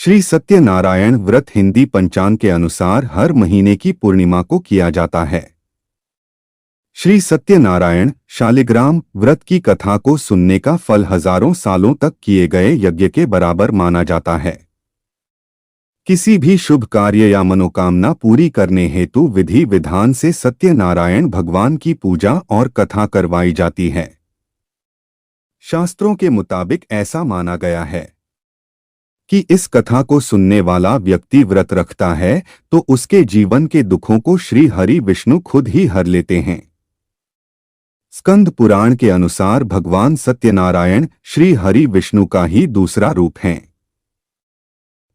श्री सत्यनारायण व्रत हिंदी पंचांग के अनुसार हर महीने की पूर्णिमा को किया जाता है। श्री सत्यनारायण शालिग्राम व्रत की कथा को सुनने का फल हजारों सालों तक किए गए यज्ञ के बराबर माना जाता है। किसी भी शुभ कार्य या मनोकामना पूरी करने हेतु विधि विधान से सत्यनारायण भगवान की पूजा और कथा करवाई जाती है। शास्त्रों के मुताबिक ऐसा माना गया है कि इस कथा को सुनने वाला व्यक्ति व्रत रखता है तो उसके जीवन के दुखों को श्री हरि विष्णु खुद ही हर लेते हैं। स्कंद पुराण के अनुसार भगवान सत्यनारायण श्री हरि विष्णु का ही दूसरा रूप हैं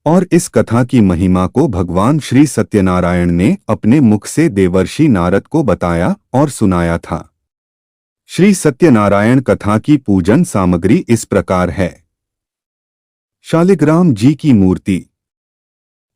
और इस कथा की महिमा को भगवान श्री सत्यनारायण ने अपने मुख से देवर्षि नारद को बताया और सुनाया था। श्री सत्यनारायण कथा की पूजन सामग्री इस प्रकार है। शालिग्राम जी की मूर्ति,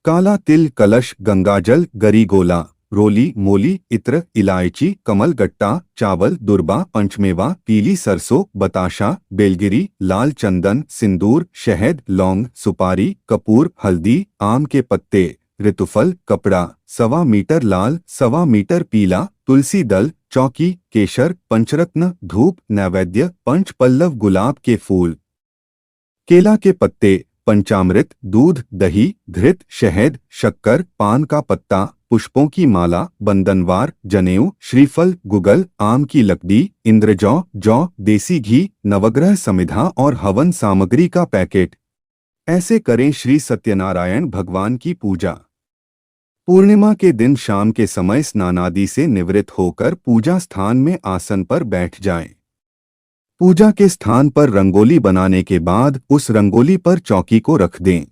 काला तिल, कलश, गंगाजल, गरी गोला, रोली, मोली, इत्र, इलायची, कमलगट्टा, चावल, दुर्बा, पंचमेवा, पीली सरसों, बताशा, बेलगिरी, लाल चंदन, सिंदूर, शहद, लौंग, सुपारी, कपूर, हल्दी, आम के पत्ते, ऋतुफल, कपड़ा, 1.25 मीटर लाल, 1.25 मीटर पीला, तुलसी दल, चौकी, केशर, पंचरत्न, धूप, नैवेद्य, पंच पल्लव, गुलाब के फूल, केला के पत्ते, पंचामृत, दूध, दही, घृत, शहद, शक्कर, पान का पत्ता, पुष्पों की माला, बंदनवार, जनेऊ, श्रीफल, गुगल, आम की लकड़ी, इंद्रजौ, जौ, देसी घी, नवग्रह समिधा और हवन सामग्री का पैकेट। ऐसे करें श्री सत्यनारायण भगवान की पूजा। पूर्णिमा के दिन शाम के समय स्नानादि से निवृत्त होकर पूजा स्थान में आसन पर बैठ जाएं। पूजा के स्थान पर रंगोली बनाने के बाद उस रंगोली पर चौकी को रख दें।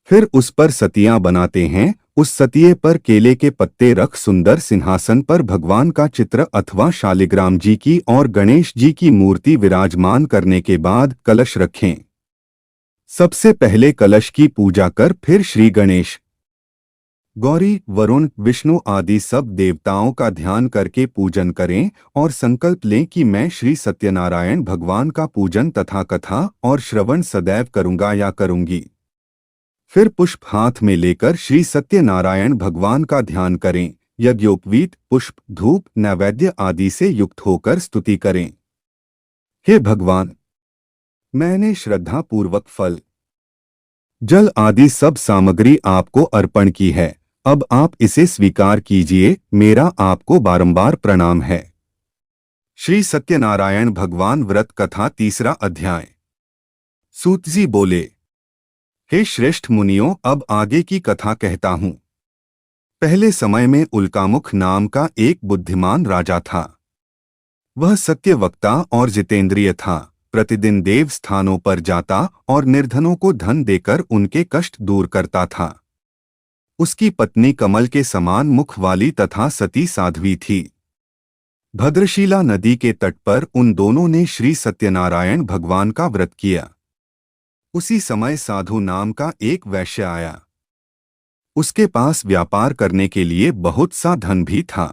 फिर उस पर सतियां बनाते हैं। उस सतिये पर केले के पत्ते रख सुंदर सिंहासन पर भगवान का चित्र अथवा शालिग्राम जी की और गणेश जी की मूर्ति विराजमान करने के बाद कलश रखें। सबसे पहले कलश की पूजा कर फिर श्री गणेश, गौरी, वरुण, विष्णु आदि सब देवताओं का ध्यान करके पूजन करें और संकल्प लें कि मैं श्री सत्यनारायण भगवान का पूजन तथा कथा और श्रवण सदैव करूंगा या करूंगी। फिर पुष्प हाथ में लेकर श्री सत्यनारायण भगवान का ध्यान करें। यज्ञोपवीत, पुष्प, धूप, नैवेद्य आदि से युक्त होकर स्तुति करें। हे भगवान, मैंने श्रद्धा पूर्वक फल, जल आदि सब सामग्री आपको अर्पण की है। अब आप इसे स्वीकार कीजिए। मेरा आपको बारंबार प्रणाम है। श्री सत्यनारायण भगवान व्रत कथा, तीसरा अध्याय। सूत जी बोले, हे श्रेष्ठ मुनियों, अब आगे की कथा कहता हूँ। पहले समय में उल्कामुख नाम का एक बुद्धिमान राजा था। वह सत्यवक्ता और जितेंद्रिय था। प्रतिदिन देव स्थानों पर जाता और निर्धनों को धन देकर उनके कष्ट दूर करता था। उसकी पत्नी कमल के समान मुख वाली तथा सती साध्वी थी। भद्रशिला नदी के तट पर उन दोनों ने श्री सत्यनारायण भगवान का व्रत किया। उसी समय साधु नाम का एक वैश्य आया। उसके पास व्यापार करने के लिए बहुत सा धन भी था।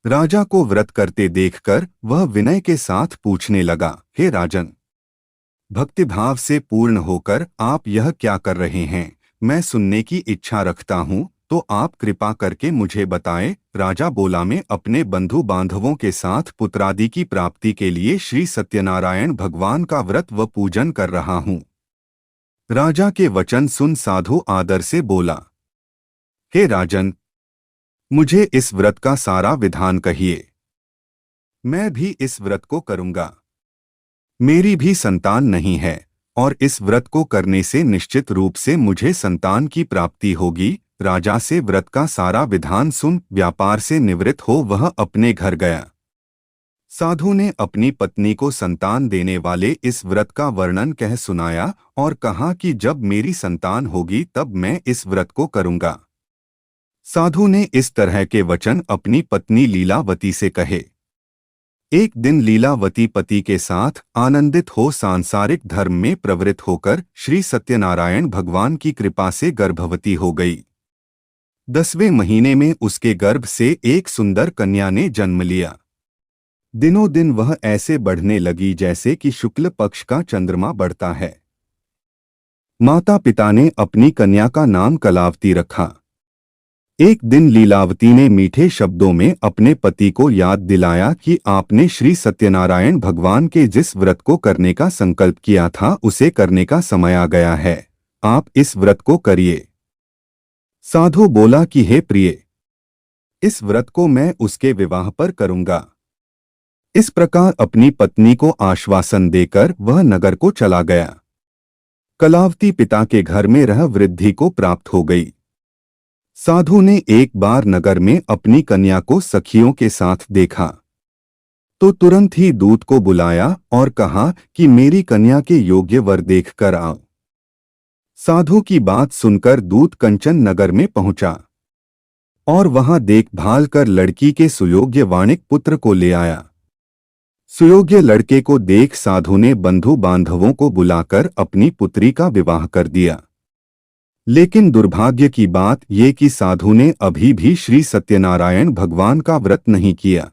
राजा को व्रत करते देखकर वह विनय के साथ पूछने लगा, हे राजन, भक्तिभाव से पूर्ण होकर आप यह क्या कर रहे हैं? मैं सुनने की इच्छा रखता हूँ, तो आप कृपा करके मुझे बताएं। राजा बोला, मैं अपने बंधु बांधवों के साथ पुत्रादि की प्राप्ति के लिए श्री सत्यनारायण भगवान का व्रत व पूजन कर रहा हूँ। राजा के वचन सुन साधु आदर से बोला, हे राजन, मुझे इस व्रत का सारा विधान कहिए। मैं भी इस व्रत को करूंगा। मेरी भी संतान नहीं है और इस व्रत को करने से निश्चित रूप से मुझे संतान की प्राप्ति होगी। राजा से व्रत का सारा विधान सुन व्यापार से निवृत्त हो वह अपने घर गया। साधु ने अपनी पत्नी को संतान देने वाले इस व्रत का वर्णन कह सुनाया और कहा कि जब मेरी संतान होगी तब मैं इस व्रत को करूंगा। साधु ने इस तरह के वचन अपनी पत्नी लीलावती से कहे। एक दिन लीलावती पति के साथ आनंदित हो सांसारिक धर्म में प्रवृत्त होकर श्री सत्यनारायण भगवान की कृपा से गर्भवती हो गई। 10वें महीने में उसके गर्भ से एक सुंदर कन्या ने जन्म लिया। दिनों दिन वह ऐसे बढ़ने लगी जैसे कि शुक्ल पक्ष का चंद्रमा बढ़ता है। माता पिता ने अपनी कन्या का नाम कलावती रखा। एक दिन लीलावती ने मीठे शब्दों में अपने पति को याद दिलाया कि आपने श्री सत्यनारायण भगवान के जिस व्रत को करने का संकल्प किया था उसे करने का समय आ गया है। आप इस व्रत को करिए। साधु बोला कि हे प्रिय, इस व्रत को मैं उसके विवाह पर करूंगा। इस प्रकार अपनी पत्नी को आश्वासन देकर वह नगर को चला गया। कलावती पिता के घर में रह वृद्धि को प्राप्त हो गई। साधु ने एक बार नगर में अपनी कन्या को सखियों के साथ देखा तो तुरंत ही दूत को बुलाया और कहा कि मेरी कन्या के योग्य वर देखकर आओ। साधु की बात सुनकर दूत कंचन नगर में पहुंचा और वहां देखभाल कर लड़की के सुयोग्य वाणिक पुत्र को ले आया। सुयोग्य लड़के को देख साधु ने बंधु बांधवों को बुलाकर अपनी पुत्री का विवाह कर दिया। लेकिन दुर्भाग्य की बात ये कि साधु ने अभी भी श्री सत्यनारायण भगवान का व्रत नहीं किया।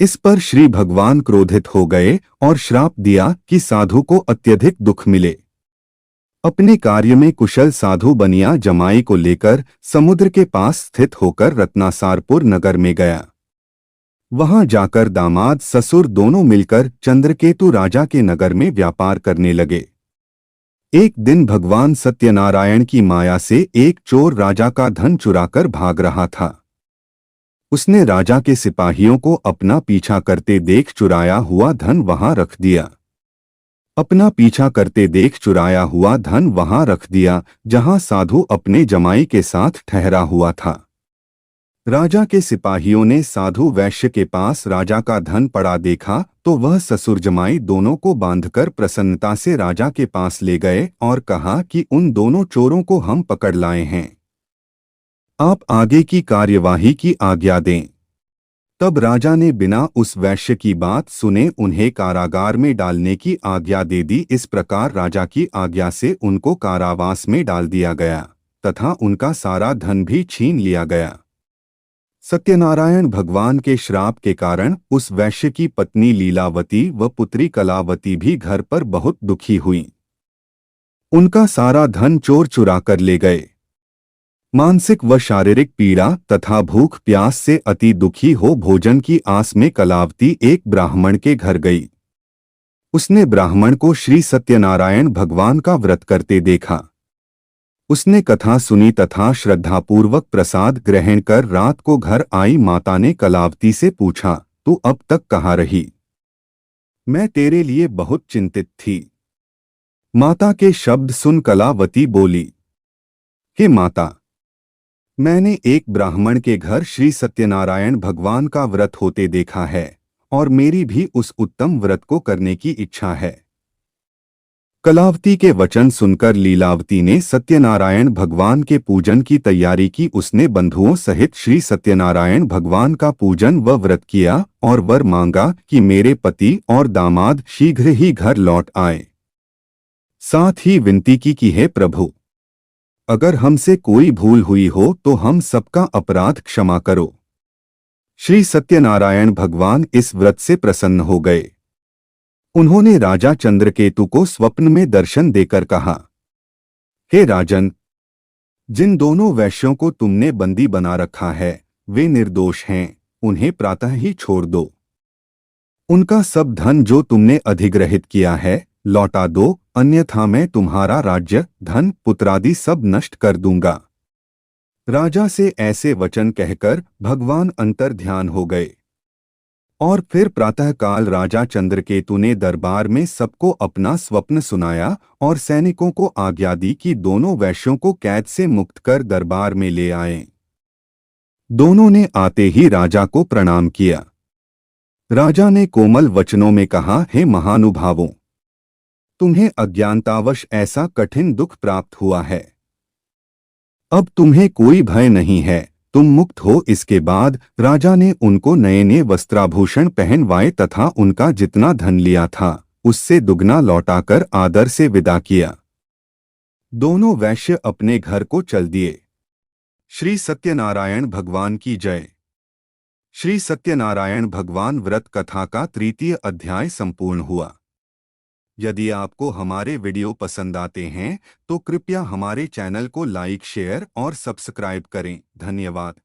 इस पर श्री भगवान क्रोधित हो गए और श्राप दिया कि साधु को अत्यधिक दुख मिले। अपने कार्य में कुशल साधु बनिया जमाई को लेकर समुद्र के पास स्थित होकर रत्नासारपुर नगर में गया। वहां जाकर दामाद ससुर दोनों मिलकर चंद्रकेतु राजा के नगर में व्यापार करने लगे। एक दिन भगवान सत्यनारायण की माया से एक चोर राजा का धन चुराकर भाग रहा था। उसने राजा के सिपाहियों को अपना पीछा करते देख चुराया हुआ धन वहां रख दिया। अपना पीछा करते देख चुराया हुआ धन वहां रख दिया जहां साधु अपने जमाई के साथ ठहरा हुआ था। राजा के सिपाहियों ने साधु वैश्य के पास राजा का धन पड़ा देखा तो वह ससुर जमाई दोनों को बांधकर प्रसन्नता से राजा के पास ले गए और कहा कि उन दोनों चोरों को हम पकड़ लाए हैं, आप आगे की कार्यवाही की आज्ञा दें। तब राजा ने बिना उस वैश्य की बात सुने उन्हें कारागार में डालने की आज्ञा दे दी। इस प्रकार राजा की आज्ञा से उनको कारावास में डाल दिया गया तथा उनका सारा धन भी छीन लिया गया। सत्यनारायण भगवान के श्राप के कारण उस वैश्य की पत्नी लीलावती व पुत्री कलावती भी घर पर बहुत दुखी हुई। उनका सारा धन चोर चुरा कर ले गए। मानसिक व शारीरिक पीड़ा तथा भूख प्यास से अति दुखी हो भोजन की आस में कलावती एक ब्राह्मण के घर गई। उसने ब्राह्मण को श्री सत्यनारायण भगवान का व्रत करते देखा। उसने कथा सुनी तथा श्रद्धापूर्वक प्रसाद ग्रहण कर रात को घर आई माता ने कलावती से पूछा, तू अब तक कहाँ रही? मैं तेरे लिए बहुत चिंतित थी। माता के शब्द सुन कलावती बोली, हे माता, मैंने एक ब्राह्मण के घर श्री सत्यनारायण भगवान का व्रत होते देखा है और मेरी भी उस उत्तम व्रत को करने की इच्छा है। कलावती के वचन सुनकर लीलावती ने सत्यनारायण भगवान के पूजन की तैयारी की। उसने बंधुओं सहित श्री सत्यनारायण भगवान का पूजन व व्रत किया और वर मांगा कि मेरे पति और दामाद शीघ्र ही घर लौट आए। साथ ही विनती की कि हे प्रभु, अगर हमसे कोई भूल हुई हो तो हम सबका अपराध क्षमा करो। श्री सत्यनारायण भगवान इस व्रत से प्रसन्न हो गए। उन्होंने राजा चंद्रकेतु को स्वप्न में दर्शन देकर कहा, हे राजन, जिन दोनों वैश्यों को तुमने बंदी बना रखा है वे निर्दोष हैं, उन्हें प्रातः ही छोड़ दो। उनका सब धन जो तुमने अधिग्रहित किया है लौटा दो, अन्यथा मैं तुम्हारा राज्य, धन, पुत्रादि सब नष्ट कर दूंगा। राजा से ऐसे वचन कहकर भगवान अंतर्ध्यान हो गए और फिर प्रातःकाल राजा चंद्रकेतु ने दरबार में सबको अपना स्वप्न सुनाया और सैनिकों को आज्ञा दी कि दोनों वैश्यों को कैद से मुक्त कर दरबार में ले आएं। दोनों ने आते ही राजा को प्रणाम किया। राजा ने कोमल वचनों में कहा, हे महानुभावों, तुम्हें अज्ञानतावश ऐसा कठिन दुख प्राप्त हुआ है। अब तुम्हें कोई भय नहीं है, तुम मुक्त हो। इसके बाद राजा ने उनको नए नए वस्त्राभूषण पहनवाए तथा उनका जितना धन लिया था उससे दुगना लौटाकर आदर से विदा किया। दोनों वैश्य अपने घर को चल दिए। श्री सत्यनारायण भगवान की जय। श्री सत्यनारायण भगवान व्रत कथा का 3य अध्याय संपूर्ण हुआ। यदि आपको हमारे वीडियो पसंद आते हैं तो कृपया हमारे चैनल को लाइक शेयर और सब्सक्राइब करें। धन्यवाद।